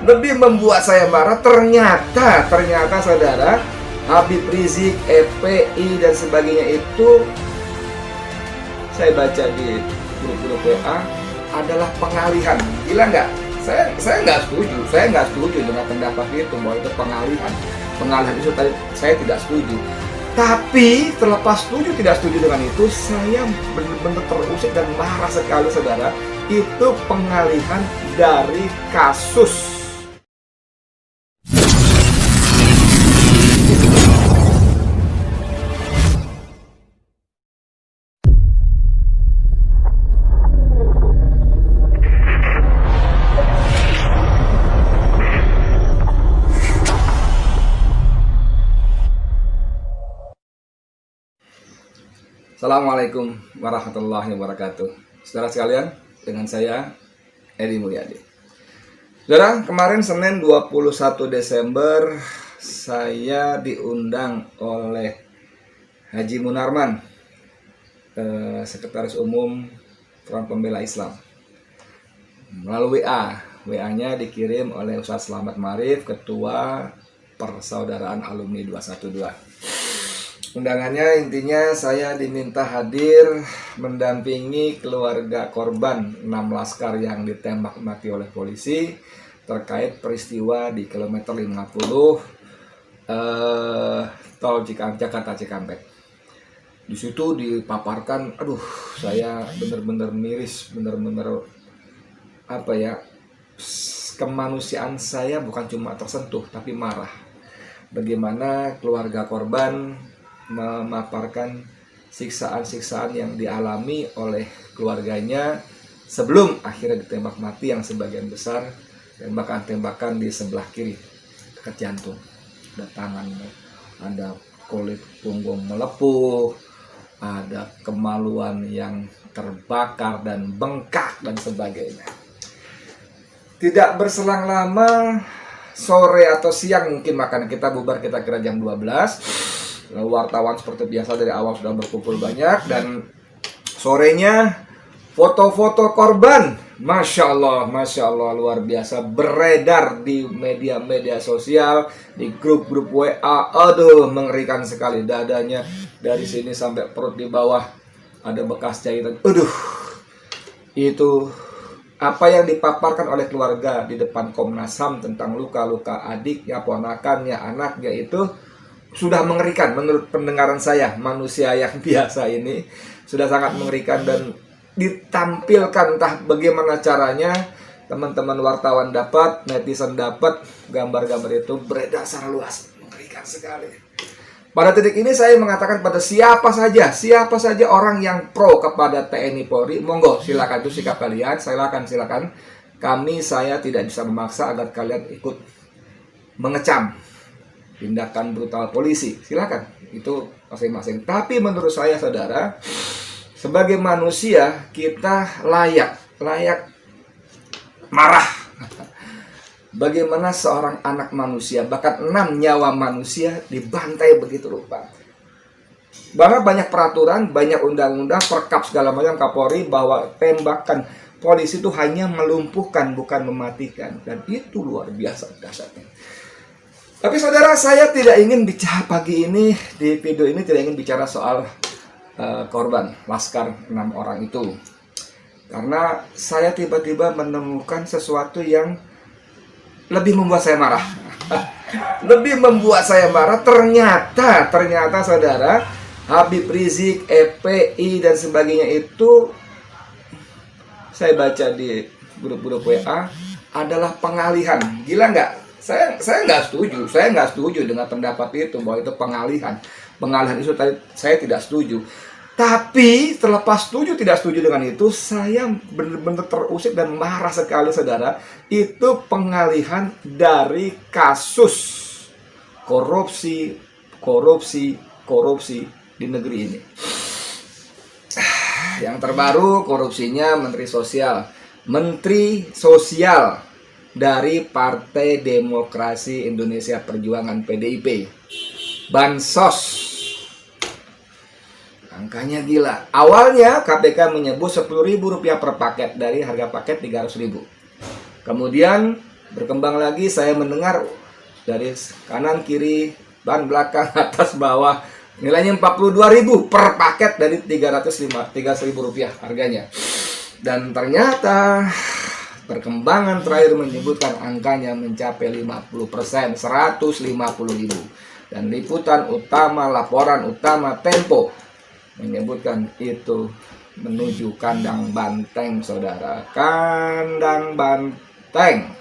Lebih membuat saya marah, ternyata saudara, Habib Rizik, FPI dan sebagainya itu saya baca di grup-grup WA adalah pengalihan. Gila nggak? Saya nggak setuju dengan pendapat itu bahwa itu pengalihan itu tadi saya tidak setuju. Tapi terlepas setuju tidak setuju dengan itu, saya benar-benar terusik dan marah sekali saudara. Itu pengalihan dari kasus. Assalamualaikum warahmatullahi wabarakatuh. Saudara sekalian, dengan saya Edi Mulyadi. Saudara, kemarin Senin 21 Desember saya diundang oleh Haji Munarman, Sekretaris Umum Front Pembela Islam, melalui WA-nya dikirim oleh Ustaz Selamat Marif, Ketua Persaudaraan Alumni 212. Undangannya intinya saya diminta hadir mendampingi keluarga korban 6 laskar yang ditembak mati oleh polisi terkait peristiwa di kilometer 50 tol Jakarta Cikampek. Di situ dipaparkan, saya benar-benar miris, benar-benar kemanusiaan saya bukan cuma tersentuh tapi marah. Bagaimana keluarga korban memaparkan siksaan-siksaan yang dialami oleh keluarganya sebelum akhirnya ditembak mati, yang sebagian besar tembakan-tembakan di sebelah kiri dekat jantung, ada tangan, ada kulit punggung melepuh, ada kemaluan yang terbakar dan bengkak dan sebagainya. Tidak berselang lama, sore atau siang mungkin makan kita bubar, kita kira jam 12. Wartawan seperti biasa dari awal sudah berkumpul banyak, dan sorenya foto-foto korban, Masya Allah luar biasa, beredar di media sosial, di grup-grup WA. Mengerikan sekali, dadanya dari sini sampai perut di bawah ada bekas jahitan. Itu apa yang dipaparkan oleh keluarga di depan Komnas HAM tentang luka-luka adiknya, ponakannya, anaknya itu sudah mengerikan menurut pendengaran saya, manusia yang biasa ini sudah sangat mengerikan. Dan ditampilkan entah bagaimana caranya, teman-teman wartawan dapat, netizen dapat, gambar-gambar itu beredar secara luas, mengerikan sekali. Pada titik ini saya mengatakan pada siapa saja orang yang pro kepada TNI Polri, monggo silakan, itu sikap kalian, silakan. Saya tidak bisa memaksa agar kalian ikut mengecam tindakan brutal polisi, silakan, itu masing-masing. Tapi menurut saya saudara, sebagai manusia kita layak marah. Bagaimana seorang anak manusia, bahkan 6 nyawa manusia dibantai begitu rupa. Bahkan banyak peraturan, banyak undang-undang, perkap segala macam Kapolri bahwa tembakan polisi itu hanya melumpuhkan bukan mematikan, dan itu luar biasa dasarnya. Tapi saudara, saya tidak ingin bicara pagi ini, di video ini tidak ingin bicara soal korban laskar 6 orang itu. Karena saya tiba-tiba menemukan sesuatu yang lebih membuat saya marah. Lebih membuat saya marah, ternyata saudara, Habib Rizik, FPI dan sebagainya itu saya baca di grup-grup WA adalah pengalihan. Gila nggak? Saya nggak setuju dengan pendapat itu bahwa itu pengalihan itu tadi saya tidak setuju. Tapi terlepas setuju tidak setuju dengan itu, saya benar-benar terusik dan marah sekali saudara. Itu pengalihan dari kasus korupsi di negeri ini. Yang terbaru korupsinya Menteri Sosial dari Partai Demokrasi Indonesia Perjuangan PDIP. Bansos, angkanya gila. Awalnya KPK menyebut Rp10.000 per paket dari harga paket Rp300.000. Kemudian Berkembang lagi, saya mendengar dari kanan, kiri, ban belakang, atas, bawah, nilainya 42.000 per paket dari 300.000 rupiah harganya. Dan ternyata perkembangan terakhir menyebutkan angkanya mencapai 50%, 150.000. Dan liputan utama, laporan utama Tempo menyebutkan itu menuju kandang banteng, saudara. Kandang banteng.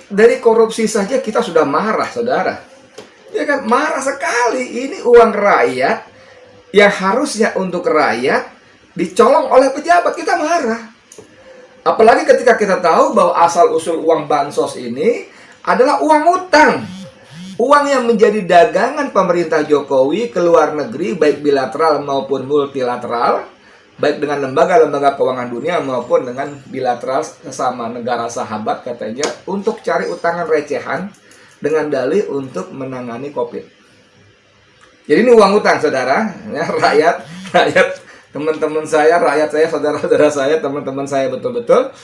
Dari korupsi saja kita sudah marah, saudara. Ya kan, marah sekali. Ini uang rakyat yang harusnya untuk rakyat dicolong oleh pejabat, kita marah. Apalagi ketika kita tahu bahwa asal-usul uang bansos ini adalah uang utang. Uang yang menjadi dagangan pemerintah Jokowi ke luar negeri, baik bilateral maupun multilateral, baik dengan lembaga-lembaga keuangan dunia maupun dengan bilateral sesama negara sahabat katanya, untuk cari utangan recehan dengan dalih untuk menangani COVID. Jadi ini uang utang, saudara, ya, rakyat, teman-teman saya, rakyat saya, saudara-saudara saya, teman-teman saya, betul-betul.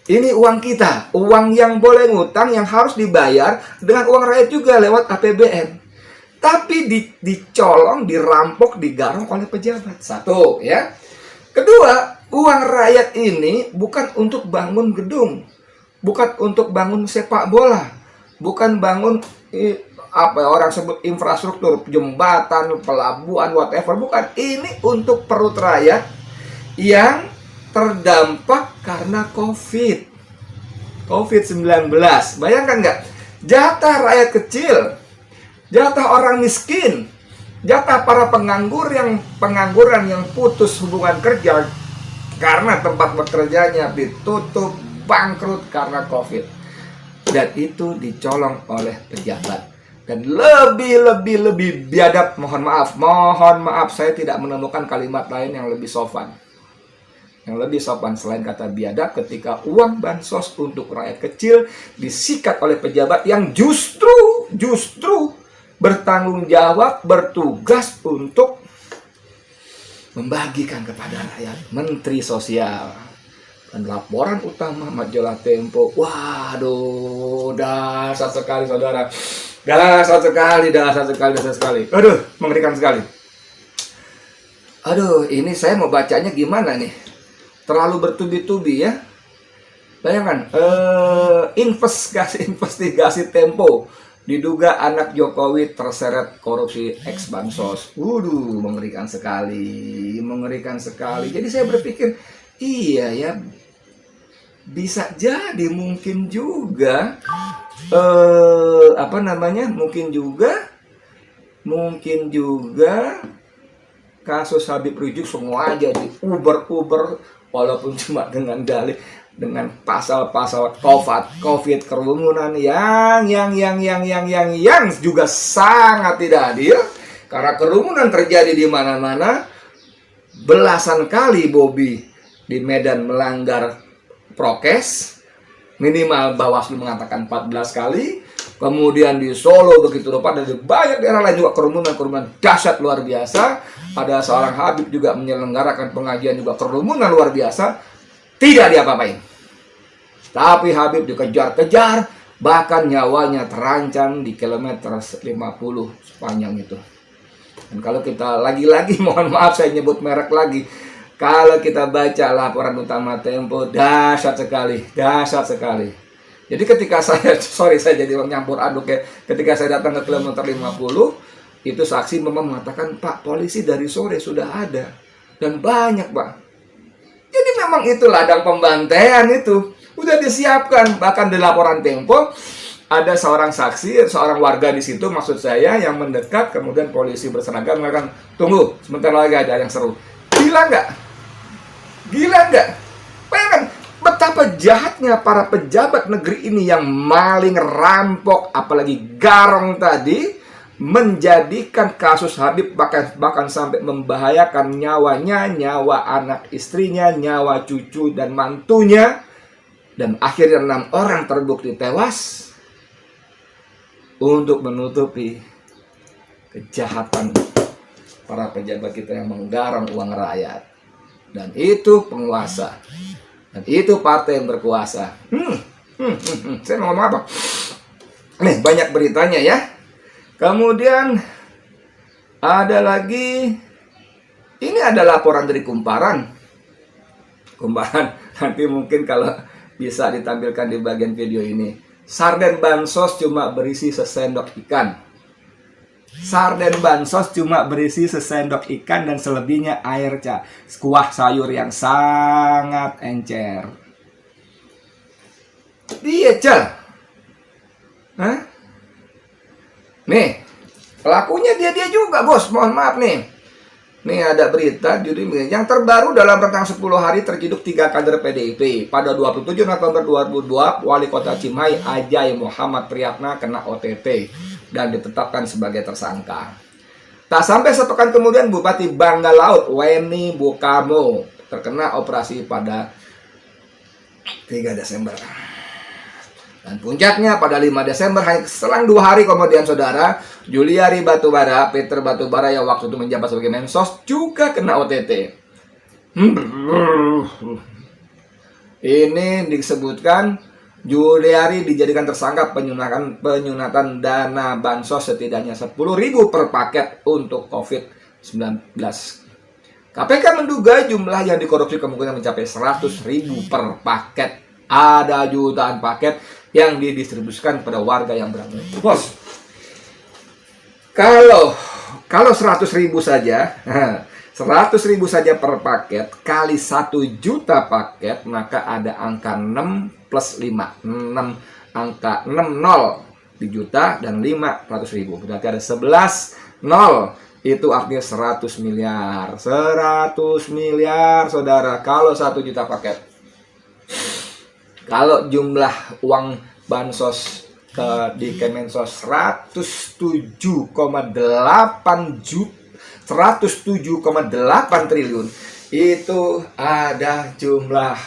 Ini uang kita, uang yang boleh ngutang, yang harus dibayar dengan uang rakyat juga lewat APBN. Tapi dicolong, dirampok, digarong oleh pejabat. Satu, ya. Kedua, uang rakyat ini bukan untuk bangun gedung, bukan untuk bangun sepak bola, bukan bangun apa orang sebut infrastruktur, jembatan, pelabuhan, whatever, bukan. Ini untuk perut rakyat yang terdampak karena COVID-19. Bayangkan nggak? Jatah rakyat kecil, jatah orang miskin, jatah para pengangguran yang putus hubungan kerja karena tempat bekerjanya ditutup, bangkrut karena COVID. Dan itu dicolong oleh pejabat. Dan lebih biadab, mohon maaf, saya tidak menemukan kalimat lain yang lebih sopan. Yang lebih sopan selain kata biadab, ketika uang bansos untuk rakyat kecil disikat oleh pejabat yang justru bertanggung jawab, bertugas untuk membagikan kepada rakyat. Menteri Sosial. Dan laporan utama majalah Tempo. Waduh, dahsyat sekali, saudara. Dahsyat sekali. Aduh, mengerikan sekali. Aduh, ini saya mau bacanya gimana nih? Terlalu bertubi-tubi, ya. Bayangkan, investigasi Tempo. Diduga anak Jokowi terseret korupsi eks bansos. Waduh, mengerikan sekali. Jadi saya berpikir, iya ya, bisa jadi mungkin juga mungkin juga kasus Habib Rizik semua aja di uber walaupun cuma dengan dalih, dengan pasal-pasal COVID kerumunan yang juga sangat tidak adil, karena kerumunan terjadi di mana-mana. Belasan kali Bobi di Medan melanggar prokes, minimal Bawaslu mengatakan 14 kali. Kemudian di Solo begitu rupa, dan di banyak daerah lain juga kerumunan dahsyat luar biasa. Ada seorang Habib juga menyelenggarakan pengajian juga kerumunan luar biasa, tidak diapa-apain. Tapi Habib dikejar-kejar, bahkan nyawanya terancam di kilometer 50 sepanjang itu. Dan kalau kita lagi-lagi, mohon maaf saya nyebut merek lagi, kalau kita baca laporan utama Tempo, dahsyat sekali. Jadi ketika saya jadi nyampur aduk ya, ketika saya datang ke kilometer 50, itu saksi memang mengatakan, Pak, polisi dari sore sudah ada, dan banyak, Pak. Jadi memang itu ladang pembantaian itu, udah disiapkan. Bahkan di laporan Tempo, ada seorang saksi, seorang warga di situ, maksud saya, yang mendekat, kemudian polisi berseragam mengatakan, tunggu, sebentar lagi ada yang seru. Gila nggak? Bayangkan betapa jahatnya para pejabat negeri ini yang maling, rampok, apalagi garong tadi, menjadikan kasus Habib bahkan sampai membahayakan nyawanya, nyawa anak istrinya, nyawa cucu dan mantunya. Dan akhirnya 6 orang terbukti tewas untuk menutupi kejahatan para pejabat kita yang menggarong uang rakyat. Dan itu penguasa. Dan itu partai yang berkuasa. Saya mau ngomong apa? Nih, banyak beritanya ya. Kemudian ada lagi, ini ada laporan dari Kumparan. Nanti mungkin kalau bisa ditampilkan di bagian video ini. Sarden bansos cuma berisi sesendok ikan. Sarden bansos cuma berisi sesendok ikan dan selebihnya air kuah sayur yang sangat encer. Iya, Cal. Hah? Nih, pelakunya dia juga, bos. Mohon maaf nih. Nih ada berita yang terbaru dalam rentang 10 hari terciduk 3 kader PDIP. Pada 27 November 2002, Wali Kota Cimahi Ajay Muhammad Priyatna kena OTT dan ditetapkan sebagai tersangka. Tak sampai sepekan kemudian Bupati Bangka Laut Weni Bukamo terkena operasi pada 3 Desember. Dan puncaknya pada 5 Desember, selang 2 hari kemudian saudara, Juliari Batubara, Peter Batubara yang waktu itu menjabat sebagai Mensos juga kena OTT. Ini disebutkan Juliari dijadikan tersangka penyunatan dana bansos setidaknya 10.000 per paket untuk COVID-19. KPK menduga jumlah yang dikorupsi kemungkinan mencapai 100.000 per paket. Ada jutaan paket yang didistribusikan kepada warga yang berangkat. Bos, kalau 100.000 saja, 100.000 saja per paket kali 1 juta paket, maka ada angka 6 plus 5, 6 angka 6 nol di juta dan 5 100.000. Berarti ada 11 nol. Itu artinya 100 miliar. 100 miliar, saudara, kalau 1 juta paket. Kalau jumlah uang bansos di Kemensos 107,8 triliun, itu ada jumlah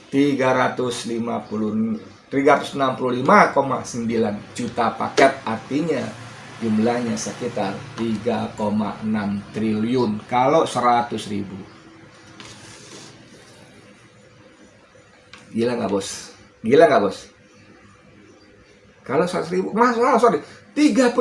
365,9 juta paket, artinya jumlahnya sekitar 3,6 triliun kalau 100.000. Gila nggak, bos? Gila nggak, bos? Kalau 100.000, 36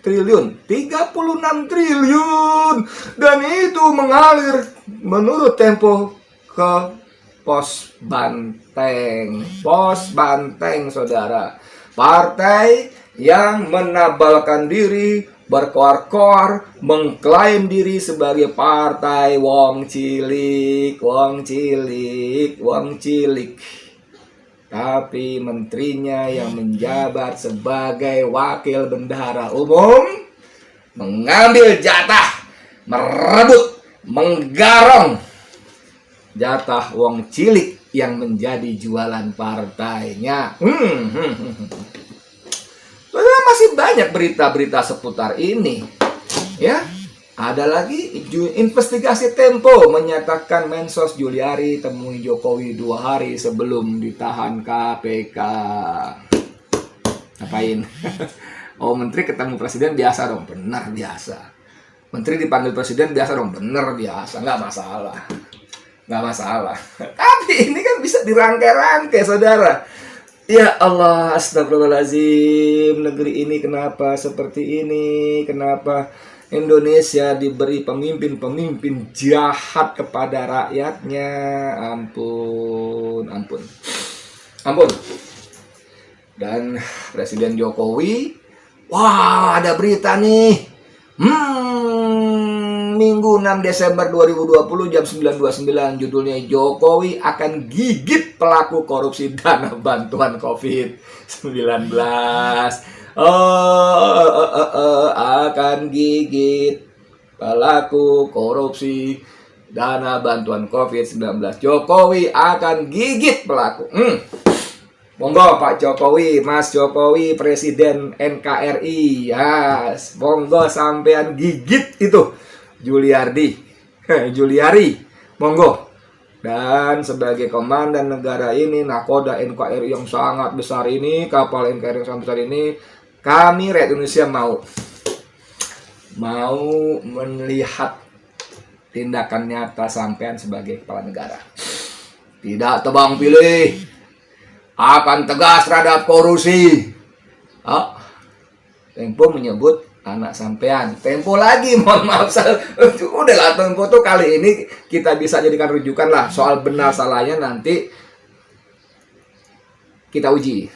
triliun. 36 triliun. Dan itu mengalir menurut Tempo ke Pos Banteng. Pos Banteng, saudara. Partai yang menabalkan diri, berkoar-koar, mengklaim diri sebagai partai wong cilik. Tapi menterinya yang menjabat sebagai wakil bendahara umum mengambil jatah, merebut, menggarong jatah wong cilik yang menjadi jualan partainya. Masih banyak berita-berita seputar ini. Ya, ada lagi investigasi Tempo menyatakan Mensos Juliari temui Jokowi 2 hari sebelum ditahan KPK. Ngapain? Oh, menteri ketemu presiden biasa dong, benar biasa. Menteri dipanggil presiden biasa dong, benar biasa, nggak masalah. Tapi ini kan bisa dirangkai-rangkai, saudara. Ya Allah, astagfirullahaladzim, negeri ini kenapa seperti ini? Kenapa Indonesia diberi pemimpin jahat kepada rakyatnya? Ampun. Dan Presiden Jokowi, wah, ada berita nih. Minggu 6 Desember 2020 jam 9.29, judulnya Jokowi akan gigit pelaku korupsi dana bantuan COVID-19. Akan gigit pelaku korupsi dana bantuan COVID-19. Jokowi akan gigit pelaku. Monggo Pak Jokowi, Mas Jokowi, Presiden NKRI, yes. Monggo sampean gigit itu Juliari, monggo. Dan sebagai komandan negara ini, nakoda NKRI yang sangat besar ini, kapal NKRI yang sangat besar ini, kami rakyat Indonesia mau melihat tindakan nyata sampean sebagai kepala negara. tidak tebang pilih, akan tegas terhadap korupsi. Tempo menyebut anak sampean. Tempo lagi, mohon maaf, udahlah Tempo tuh kali ini kita bisa jadikan rujukan lah. Soal benar salahnya nanti kita uji.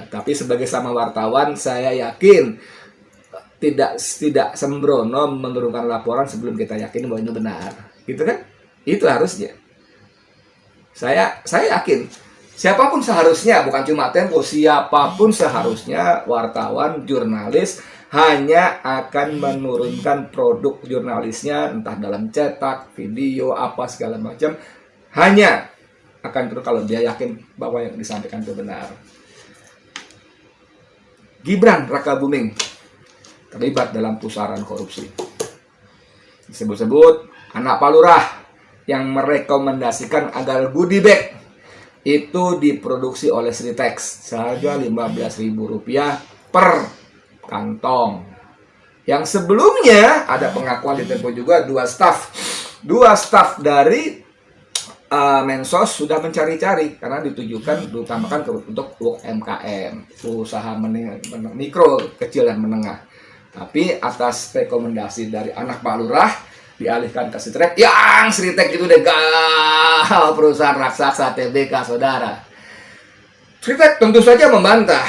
Tapi sebagai sama wartawan, saya yakin tidak sembrono menurunkan laporan sebelum kita yakin bahwa ini benar, gitu kan? Itu harusnya. Saya yakin siapapun seharusnya, bukan cuma Tempo, siapapun seharusnya wartawan, jurnalis hanya akan menurunkan produk jurnalisnya, entah dalam cetak, video, apa segala macam, hanya akan turun kalau dia yakin bahwa yang disampaikan itu benar. Gibran Rakabuming terlibat dalam pusaran korupsi. Disebut-sebut anak Pak Lurah yang merekomendasikan agar goodie bag itu diproduksi oleh Sritex seharga Rp15.000 per kantong. Yang sebelumnya ada pengakuan di Tempo juga dua staff dari Mensos sudah mencari-cari karena ditujukan diutamakan untuk UMKM, usaha mikro, kecil dan menengah. Tapi atas rekomendasi dari anak Pak Lurah dialihkan ke Sritex, yang Sritex itu deh perusahaan raksasa TBK, saudara. Sritex tentu saja membantah.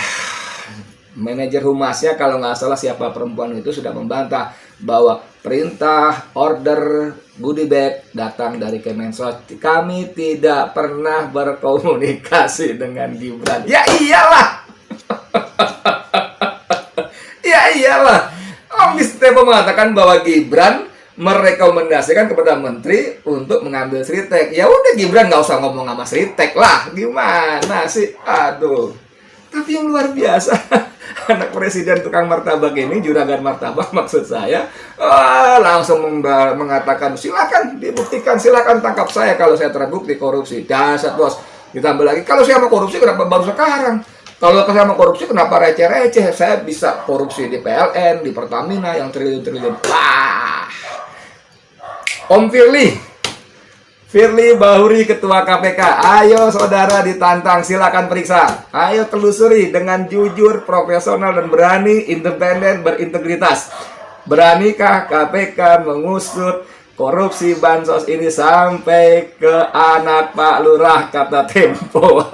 Manajer humasnya kalau nggak salah siapa perempuan itu sudah membantah bahwa perintah order goodie bag datang dari Kemensos. Kami tidak pernah berkomunikasi dengan Gibran. Ya iyalah. Ya iyalah. Om Tempo mengatakan bahwa Gibran merekomendasikan kepada menteri untuk mengambil Sritex. Ya udah, Gibran nggak usah ngomong sama Sritex lah. Gimana sih? Aduh. Tapi yang luar biasa, anak presiden tukang martabak ini, juragan martabak maksud saya, langsung mengatakan silakan dibuktikan, silakan tangkap saya kalau saya terbukti korupsi. Dasar bos. Ditambah lagi, kalau saya mau korupsi kenapa baru sekarang? Kalau saya mau korupsi kenapa receh-receh? Saya bisa korupsi di PLN, di Pertamina yang triliun-triliun. Wah. Om Firly Bahuri, Ketua KPK. Ayo saudara ditantang, silakan periksa. Ayo telusuri dengan jujur, profesional dan berani, independen, berintegritas. Beranikah KPK mengusut korupsi bansos ini sampai ke anak Pak Lurah, kata Tempo.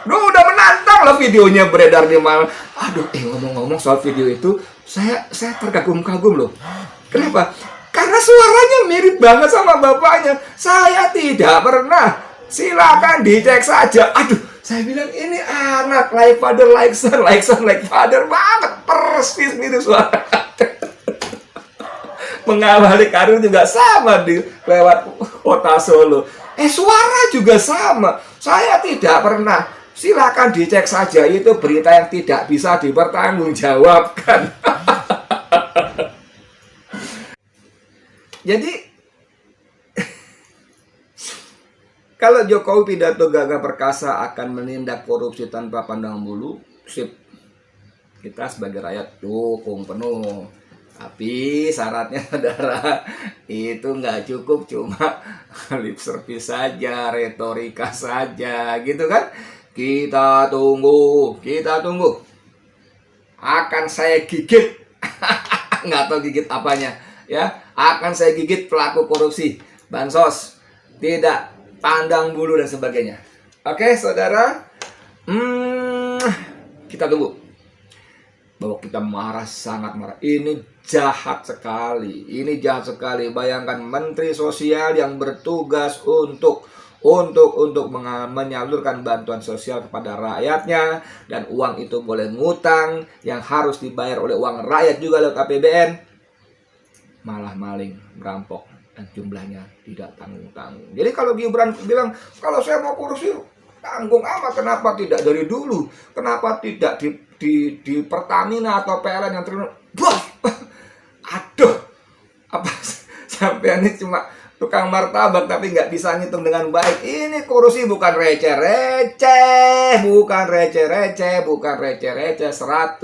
Duh, udah menantang loh videonya beredar di mana. Aduh, ngomong-ngomong soal video itu, saya terkagum-kagum loh. Kenapa? Karena suaranya mirip banget sama bapaknya. Saya tidak pernah. Silakan dicek saja. Aduh, saya bilang ini anak like father, like son, like son, like father banget. Persis mirip suara. Mengawali karir juga sama di lewat kota Solo. Suara juga sama. Saya tidak pernah. Silakan dicek saja. Itu berita yang tidak bisa dipertanggungjawabkan. Jadi kalau Jokowi pidato gagah perkasa akan menindak korupsi tanpa pandang bulu, sip. Kita sebagai rakyat dukung penuh. Tapi syaratnya saudara, itu nggak cukup cuma lip service saja, retorika saja, gitu kan? Kita tunggu. Akan saya gigit. Nggak tahu gigit apanya. Ya, akan saya gigit pelaku korupsi bansos, tidak pandang bulu dan sebagainya. Oke, saudara, kita tunggu. Bahwa kita marah, sangat marah. Ini jahat sekali. Bayangkan Menteri Sosial yang bertugas untuk menyalurkan bantuan sosial kepada rakyatnya, dan uang itu boleh ngutang yang harus dibayar oleh uang rakyat juga lewat APBN. Malah maling, merampok, dan jumlahnya tidak tanggung-tanggung. Jadi kalau Gibran bilang, kalau saya mau korupsi, tanggung amat, kenapa tidak dari dulu? Kenapa tidak di Pertamina atau PLN yang triliun? Bos! Aduh! Apa sampai ini cuma tukang martabak tapi nggak bisa ngitung dengan baik. Ini korupsi bukan receh-receh. 107,8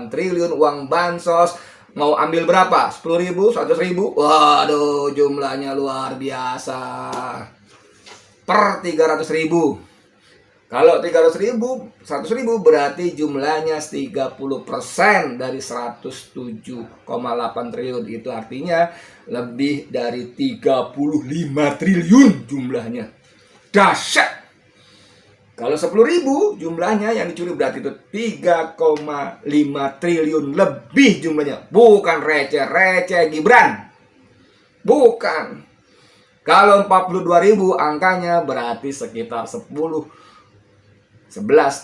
triliun uang bansos. Mau ambil berapa? 10.000, 100.000? Waduh, jumlahnya luar biasa. Per 300.000. Kalau 300.000, 100.000 berarti jumlahnya 30% dari 107,8 triliun. Itu artinya lebih dari 35 triliun jumlahnya. Dahsyat. Kalau 10.000 jumlahnya yang dicuri berarti itu 3,5 triliun lebih jumlahnya. Bukan receh-receh Gibran. Bukan. Kalau 42.000 angkanya berarti sekitar 11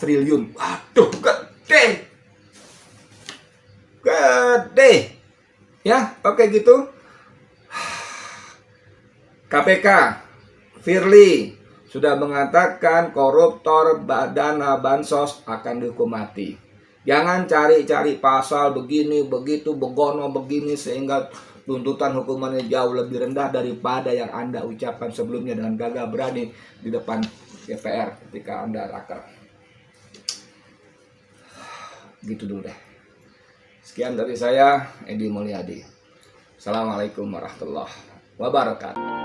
triliun. Waduh, gede. Gede. Ya, oke gitu. KPK, Firly sudah mengatakan koruptor dana bansos akan dihukum mati. Jangan cari-cari pasal begini, begitu, begono, begini sehingga tuntutan hukumannya jauh lebih rendah daripada yang Anda ucapkan sebelumnya dengan gagah berani di depan DPR ketika Anda raker. Gitu dulu deh. Sekian dari saya, Edi Mulyadi. Assalamualaikum warahmatullahi wabarakatuh.